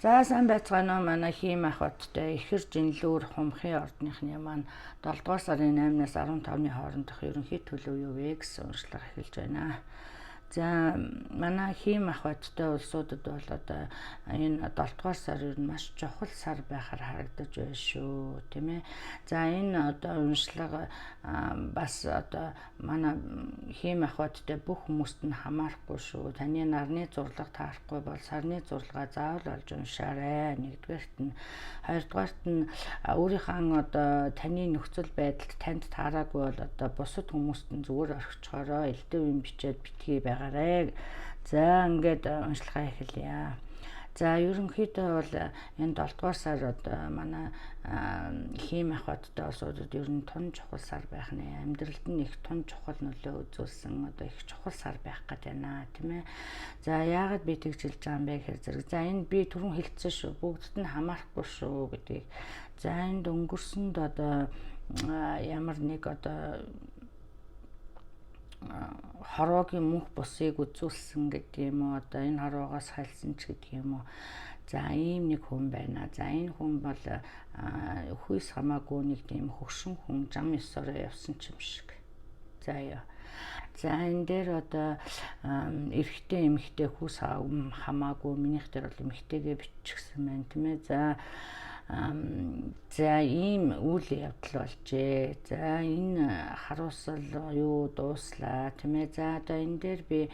За сайн байцгаана уу манай хийм ах хоттой ихэр жинлүүр хумхын ордныхны маань 7 дугаар сарын 8-наас 15-ны хоорондох ерөнхий төлөв юу вэ гэсэн уншлага эхэлж байна. За манай хийм ах хоттой улсуудад бол одоо энэ 7 дугаар сар ер нь маш чухал сар байхаар харагдаж байна шүү, тийм ээ. За энэ одоо уншлага бас одоо манай хийм ах хоттой бүх хүмүүст нь хамаарахгүй шүү. Таны нарны зурлага таарахгүй бол сарны зурлагаа заавал олж уншаарай. Нэгдүгээрт нь, хоёрдугаарт нь өөрийнхөө одоо таны нөхцөл байдалд танд таараагүй бол одоо бусад хүмүүст нь зүгээр орхичоороо элдв юм бичээд битгий байгаарай. За ингээд уншлагаа эхэлье. За ерөнхийдөө бол энэ 7 дугаар сар одоо манай хийм ах хоттой улсуудад ер нь тун чухал сар байх нэ. Амьдралд нь их тун чухал нөлөө үзүүлсэн одоо их чухал сар байх гэдэг байна, тийм ээ. За яагаад би тэгж хэлж байгаа юм бэ гэхээр зэрэг за энэ би түрүүн хэлсэн шүү. Бүгдд нь хамаарахгүй шүү гэдгийг. За энд өнгөрсөнд одоо ямар нэг одоо хороогийн мөнх бусыг үзүүлсэн гэдэг юм уу, одоо энэ хорвоогоос хайлсан ч гэдэг юм уу. За ийм нэг хүн байна. За энэ хүн бол хүйс хамаагүй нэг тийм хөгшин хүн зам ёсороо явсан ч юм шиг. За яа. За энэ дээр одоо эрэгтэй эмэгтэй хүс хамаагүй минийх дээр бол эмэгтэйгээ биччихсэн байна, тийм ээ. За ийм үйл явдал болжээ. За энэ харуулсал юу дууслаа, тийм ээ. За одоо энэ дээр би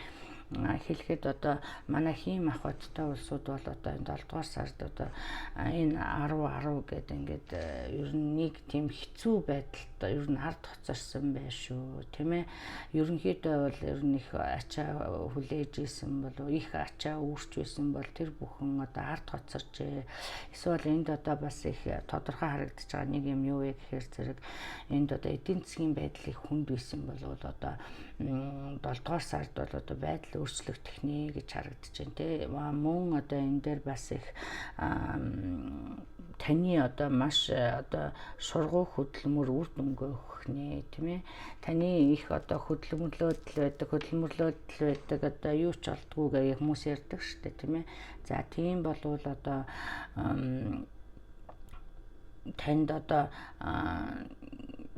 хэлэхэд одоо манай хийм ах хоттой улсууд бол одоо энэ 7 дугаар сард одоо энэ 10 гэдэг ингээд ер нь нэг тийм хэцүү байдалд ер нь ард хоцорсон байх шүү, тийм ээ. Ерөнхийдөө бол ер нь их ачаа хүлээж исэн бол их ачаа үүрч байсан бол тэр бүхэн одоо ард хоцорчээ. Эсвэл энд одоо бас их тодорхой харагдаж байгаа нэг юм юу вэ гэхээр зэрэг энд одоо эдийн засгийн байдал их хүнд байсан бол одоо 7 дугаар сард бол одоо байдал өөрчлөгдөх нэ гэж харагдаж байна, тийм. Мөн одоо энэ дээр бас их таны одоо маш одоо шургуу хөдөлмөр үр дүнгээ өгөх нэ, тийм ээ. Таны их одоо хөдөлмөрлөдөл байдаг одоо юу ч олдгүйгээ хүмүүс ярьдаг шүү дээ, тийм ээ. За тийм болвол одоо танд одоо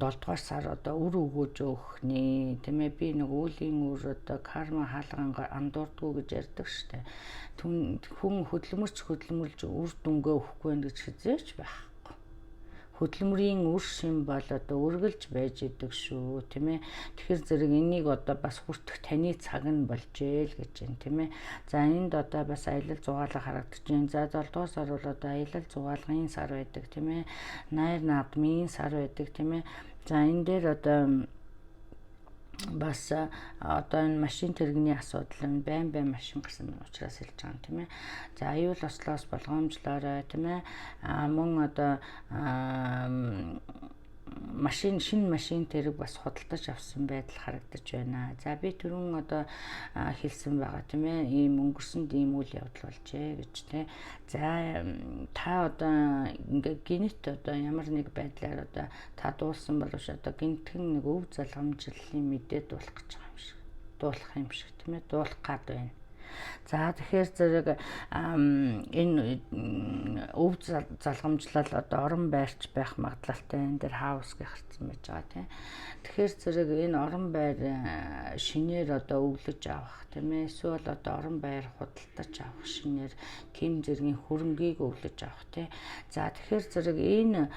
7 дугаар сар одоо үр өгөөж өгөх нэ, тийм ээ. Би нэг үеийн үр одоо карма хаалгангаар андуурдгүй гэж ярьдаг штэ. Хүн хөдөлмөрлж үр дүнгээ өгөхгүй байх гэж хизээч байхгүй. Хөдөлмөрийн үр шим бол одоо үргэлж байж идэг шүү, тийм ээ. Тэгэхээр зэрэг энийг одоо бас хүртэх таны цаг нь болжээ л гэж байна, тийм ээ. За энд одоо бас аялал зугаалга харагдаж байна. За 7 дугаар сар бол одоо аялал зугаалгын сар байдаг, тийм ээ. Найр наадмын сар байдаг, тийм ээ. За энэ дээр одоо бас одоо энэ машин тэрэгний асуудал нь байн машин гарсан учраас хэлж байгаа юм, тийм ээ. За аюул ослоос болгоомжлоорой, тийм ээ. Мөн одоо шинэ машин тэрэг бас худалдаж авсан байдал харагдаж байна. За би түрүүн одоо хэлсэн байгаа, тийм ээ. Ийм өнгөрсөнд ийм үйл явдал болжээ гэж, тийм. За та одоо ингээ гинт одоо ямар нэг байдлаар одоо та дуулсан боловч одоо гинтхэн нэг өв залгамжлалын мэдээ дуулах юм шиг, тийм ээ. Дуулах гад байна. За тэгэхээр зэрэг энэ өв залгамжлал одоо орон байрч байх магадлалтай энэ дээр хаус гарсан байж байгаа, тийм. Тэгэхээр зэрэг энэ орон байр шинээр одоо өвлөж авах, тийм ээ. Эсвэл одоо орон байр худалдаж авах шинээр тэм зэргийн хөрөнгийг өвлөж авах, тийм. За тэгэхээр зэрэг энэ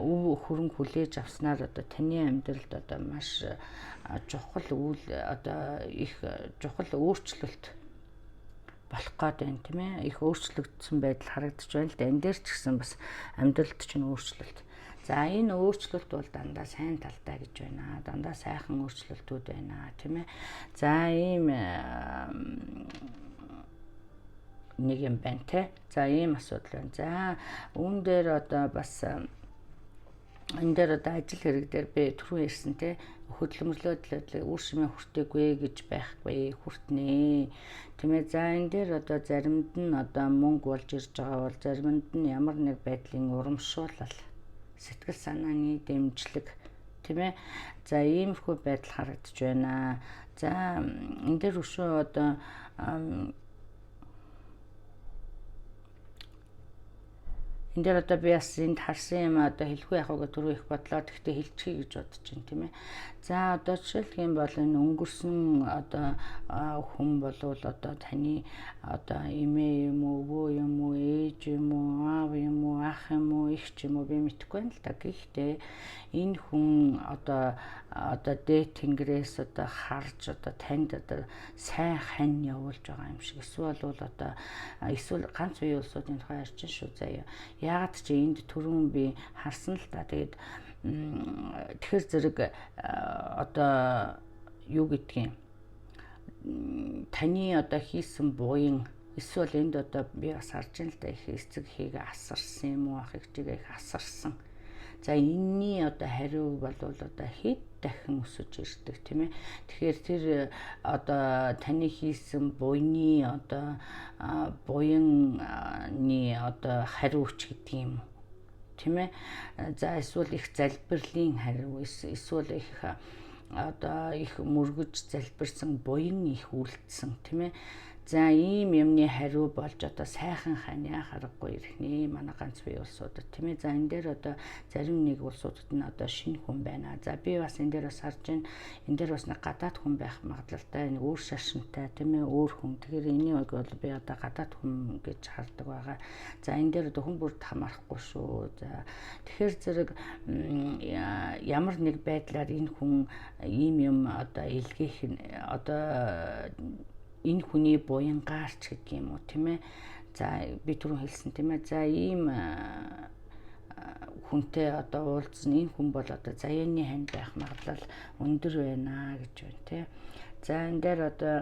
өв хөрөнгө хүлээж авснаар одоо таны амьдралд одоо маш чухал үйл одоо их чухал өөрчлөлт болох гээд байна, тийм ээ. Их өөрчлөгдсөн байдал харагдаж байна л да. Энэ дээр ч гэсэн бас амьдралд чинь өөрчлөлт. За энэ өөрчлөлт бол дандаа сайн талтай гэж байна. Дандаа сайхан өөрчлөлтүүд байна, тийм ээ. За ийм нэг юм байна, тийм. За ийм асуудал байна. За үүн дээр одоо бас энэ дээр одоо ажил хэрэг дээр би түрүү ярьсан, тийм. Хөдөлмөрлөдлөө үр шимээ хүртээгүй гэж байхгүй, хүртнэ, тийм ээ. За энэ дээр одоо заримд нь одоо мөнгө болж ирж байгаа бол заримд нь ямар нэг байдлын урамшуулал, сэтгэл санааны дэмжлэг, тийм ээ. За иймэрхүү байдал харагдаж байна. За энэ дээр өшөө одоо энэ дээр одоо би бас энд харсан юм одоо хэлэхгүй яах вэ түрүү их бодлоо. Тэгтээ хэлчихье гэж бодож байна тийм ээ. За одоо жишээлх юм бол энэ өнгөрсөн одоо хүн болвол одоо таны одоо эмээ юм уу, өвөө юм уу, ээж юм уу, аав юм уу, ах юм уу, их ч юм уу би мэдэхгүй байна л да. Гэхдээ энэ хүн одоо дээд тэнгэрээс одоо харж одоо танд одоо сайн хань явуулж байгаа юм шиг эсвэл одоо эсвэл ганц үеийн улсуудын тухай ярьж шүү заяа. Яагаад ч энд түрүүн би харсан л да. Тэгээд тэгэхээр зэрэг одоо юу гэдгийг таны одоо хийсэн буян эсвэл энд одоо би бас харж байна л да их эцэг хийгээ асарсан юм уу ах ихтэйгээ их асарсан. За энэний одоо хариу бол одоо хэд дахин өсөж ирдэг тийм ээ. Тэгэхээр тэр одоо таны хийсэн буйны одоо буяны одоо хариуч гэдэг юм тийм ээ. За эсвэл их залбирлын хариу эсвэл их одоо их мөргөж залбирсан буян их үлдсэн тийм ээ. За ийм юмны хариу болж одоо сайхан ханиа харахгүй ирэх манай ганц бие улсуудад тийм ээ. За энэ дээр одоо зарим нэг улсуудад нь одоо шинэ хүн байна. За би бас энэ дээр бас харж байна. Энэ дээр бас нэг гадаад хүн байх магадлалтай, нэг өөр шашинтай тийм ээ, өөр хүн. Тэгэхээр энэний үг бол би одоо гадаад хүн гэж хардаг байгаа. За энэ дээр одоо хүн бүрд хамаарахгүй шүү. За тэгэхээр зэрэг ямар нэг байдлаар энэ хүн ийм юм одоо илгээх одоо энэ хүний буян гаарч гэдэг юм уу тийм ээ. За би түрүү хэлсэн тийм ээ. За ийм хүнтэй одоо уулзсан энэ хүн бол одоо заяаны хань байх магадлал өндөр байна гэж байна тийм. За энэ дээр одоо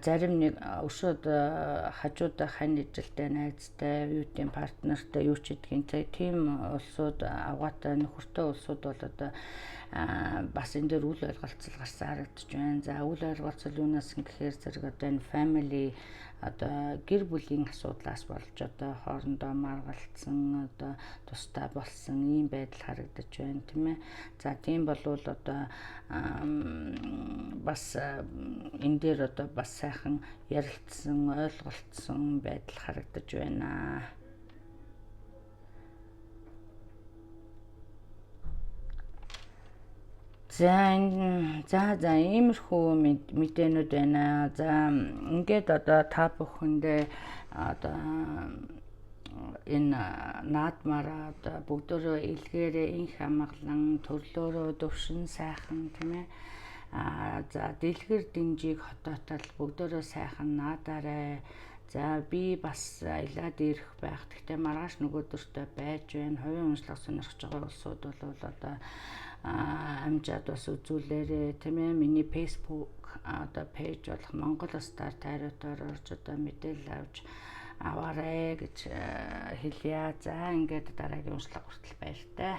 зарим нэг өшөөд хажуудаа хань ижилтэй найзтай, юутын партнертай юу ч гэдгийг тийм улсууд авгаатай нөхөртэй улсууд бол одоо бас энэ дээр үл ойлголцол гарсан харагдаж байна. За үл ойлголцол юунаас гэхээр зэрэг одоо энэ family одоо гэр бүлийн асуудлаас болж одоо хоорондоо маргалцсан одоо тустай болсон ийм байдал харагдаж байна тийм ээ. За тийм болвол одоо бас энэ дээр одоо бас сайхан ярилцсан, ойлголцсон байдал харагдаж байна. За иймэрхүү мэдээнүүд байна. За ингээд одоо та бүхэндээ одоо энэ наадмаараа одоо бүгдөө илгээрээ инх амгалан төрлөөрөө төвшин сайхан тийм ээ. За дэлгэр динжиг хотоотол бүгдөө сайхан наадаарай. За би бас аялаад ирэх байх. Гэхдээ маргааш нөгөөдөртөө байж байна. Хувийн уншлага сонирхож байгаа улсууд бол одоо амжаад бас үзүүлээрэй тийм ээ. Миний Facebook одоо пэйж болох Монгол Стар тайротоор орж одоо мэдээлэл авч аваарай гэж хэлье. За ингээд дараагийн уншлага хүртэл баяртай.